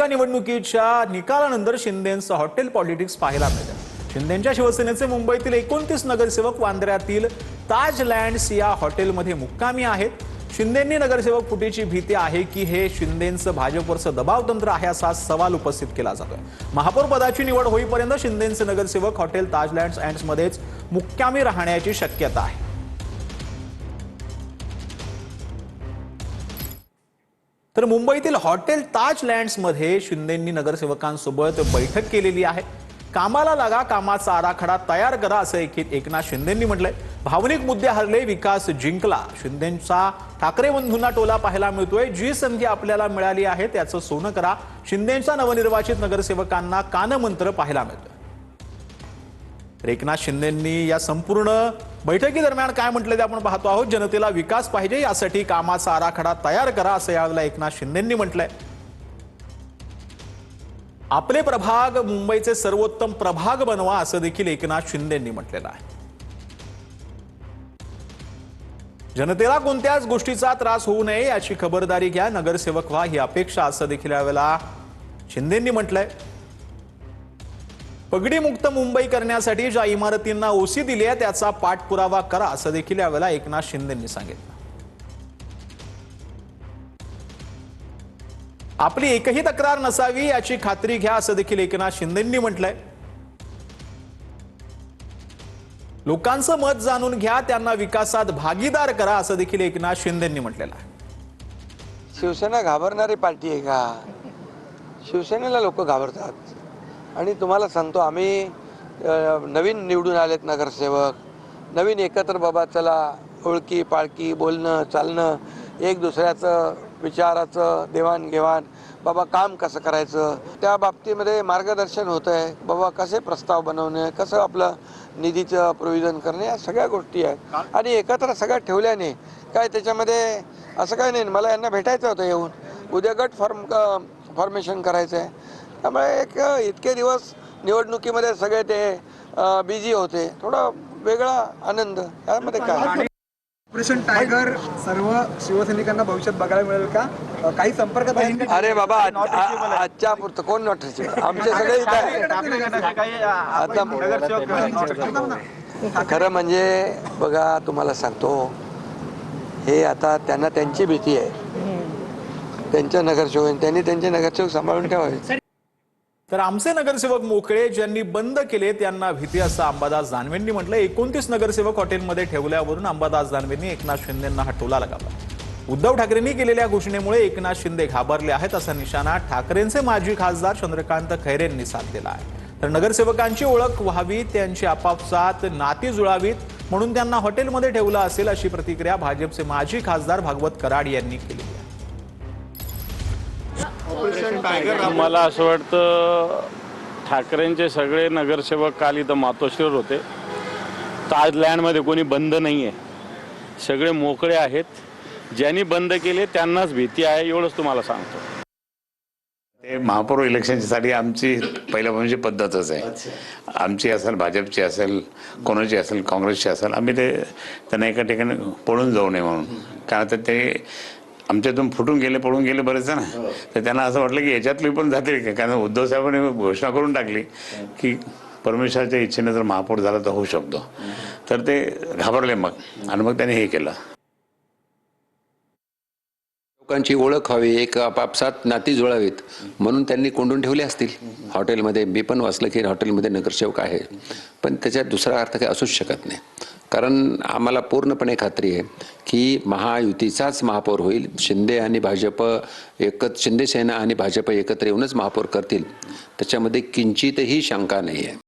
निवडणुकीच्या निकालानंतर शिंदेंचं hotel politics पाहायला मिळालं। शिंदेंच्या शिवसेनेचे मुंबईतील 29 नगरसेवक वांद्र्यातील ताज लँड्स या हॉटेलमध्ये मुक्कामी आहेत। शिंदेंनी नगरसेवक फुटीची भीती आहे की हे शिंदेंचं भाजपवरचं दबाव तंत्र आहे असा सवाल उपस्थित केला जातोय। महापौर पदाची निवड होईपर्यंत शिंदेंचे नगरसेवक हॉटेल ताज लँड्स अँड्समध्येच मुक्कामी राहण्याची शक्यता आहे। तर मुंबईतील हॉटेल ताज लँड्समध्ये शिंदेंनी नगरसेवकांसोबत बैठक केलेली आहे। कामाला लागा, कामाचा आराखडा तयार करा असं एकनाथ शिंदेंनी म्हटलंय। भावनिक मुद्दे हरले, विकास जिंकला। शिंदेंचा ठाकरे बंधूंना टोला पाहायला मिळतोय। जी संधी आपल्याला मिळाली आहे त्याचं सोनं करा। शिंदेंच्या नवनिर्वाचित नगरसेवकांना कानमंत्र पाहायला मिळतोय। एकनाथ शिंदेंनी या संपूर्ण बैठकीदरम्यान काय म्हटलं ते आपण पाहतो आहोत। जनतेला विकास पाहिजे, यासाठी कामाचा आराखडा तयार करा असं यावेळेला एकनाथ शिंदेंनी म्हटलंय। आपले प्रभाग मुंबईचे सर्वोत्तम प्रभाग बनवा असं देखील एकनाथ शिंदेंनी म्हटलेलं आहे। जनतेला कोणत्याच गोष्टीचा त्रास होऊ नये याची खबरदारी घ्या, नगरसेवक व्हा ही अपेक्षा असं देखील यावेळेला शिंदेंनी म्हटलंय। पगडीमुक्त मुंबई करण्यासाठी ज्या इमारतींना ओसी दिली आहे त्याचा पाठपुरावा करा असं देखील यावेळेला एकनाथ शिंदेंनी सांगितलं। आपली एकही तक्रार नसावी याची खात्री घ्या असं देखील एकनाथ शिंदेंनी म्हटलंय। लोकांचं मत जाणून घ्या, त्यांना विकासात भागीदार करा असं देखील एकनाथ शिंदेंनी म्हटलेलं आहे। शिवसेना घाबरणारी पार्टी आहे का? शिवसेनेला लोक घाबरतात। आणि तुम्हाला सांगतो, आम्ही नवीन निवडून आलेत नगरसेवक, नवीन एकत्र बाबा चला ओळखी पाळकी बोलणं चालणं, एक दुसऱ्याचं विचाराचं देवाणघेवाण, बाबा काम कसं करायचं त्या बाबतीमध्ये मार्गदर्शन होतं आहे। बाबा कसे प्रस्ताव बनवणे, कसं आपलं निधीचं प्रोव्हिजन करणे, या सगळ्या गोष्टी आहेत। आणि एकत्र सगळ्या ठेवल्याने काय त्याच्यामध्ये असं काय नाही। मला यांना भेटायचं होतं येऊन, उद्या गट फॉर्मेशन करायचं आहे। त्यामुळे इतके दिवस निवडणुकीमध्ये सगळे ते बिझी होते, थोडा वेगळा आनंद यामध्ये काय। ऑपरेशन टायगर सर्व शिवसैनिकांना भविष्यात बघायला मिळेल का? काही संपर्कात आहे? अरे बाबा, आजच्या पुरतं कोण नॉट रिचेबल, आमचे सगळे इथं आहे। आता खरं म्हणजे बघा, तुम्हाला सांगतो, हे आता त्यांना त्यांची भीती आहे, त्यांच्या नगरसेवक, त्यांनी त्यांचे नगरसेवक सांभाळून ठेवावे। तर आमचे नगरसेवक मोकळे, ज्यांनी बंद केले त्यांना भीती असं अंबादास दानवेंनी म्हटलं। 29 नगरसेवक हॉटेलमध्ये ठेवल्यावरून अंबादास दानवेंनी एकनाथ शिंदेंना हा टोला लगावला। उद्धव ठाकरेंनी केलेल्या घोषणेमुळे एकनाथ शिंदे घाबरले आहेत असा निशाणा ठाकरेंचे माजी खासदार चंद्रकांत खैरेंनी साधलेला आहे। तर नगरसेवकांची ओळख व्हावी, त्यांची आपापसात नाती जुळावीत म्हणून त्यांना हॉटेलमध्ये ठेवलं असेल अशी प्रतिक्रिया भाजपचे माजी खासदार भागवत कराड यांनी केली आहे। मला असं वाटतं ठाकरेंचे सगळे नगरसेवक काल इथं मातोश्रीवर होते। ताज लँडमध्ये कोणी बंद नाही आहे, सगळे मोकळे आहेत। ज्यांनी बंद केले त्यांनाच भीती आहे, एवढंच तुम्हाला सांगतो। ते महापौर इलेक्शनसाठी आमची पहिल्यापासूनची पद्धतच आहे। आमची असेल, भाजपची असेल, कोणाची असेल, काँग्रेसची असेल, आम्ही त्यांना एका ठिकाणी पळून जाऊ नये म्हणून। कारण तर ते आमच्यातून फुटून गेले, पळून गेले बरेच ना, तर त्यांना असं वाटलं की याच्यातली पण जातील का? कारण उद्धव साहेबांनी घोषणा करून टाकली की परमेश्वराच्या इच्छेने जर महापौर झाला तर होऊ शकतो। तर ते घाबरले मग, आणि मग त्यांनी हे केलं। लोकांची ओळख व्हावी, एक आपापसात नाती जुळावीत म्हणून त्यांनी कोंडून ठेवले असतील हॉटेलमध्ये। मी पण वाचलं की हॉटेलमध्ये नगरसेवक आहे, पण त्याच्यात दुसरा अर्थ काही असूच शकत नाही। कारण आम्हाला पूर्णपणे खात्री आहे की महायुतीचाच महापौर होईल। शिंदे आणि भाजप शिंदे सेना आणि भाजप एकत्र येऊनच महापौर करतील, त्याच्यामध्ये किंचितही शंका नाही आहे।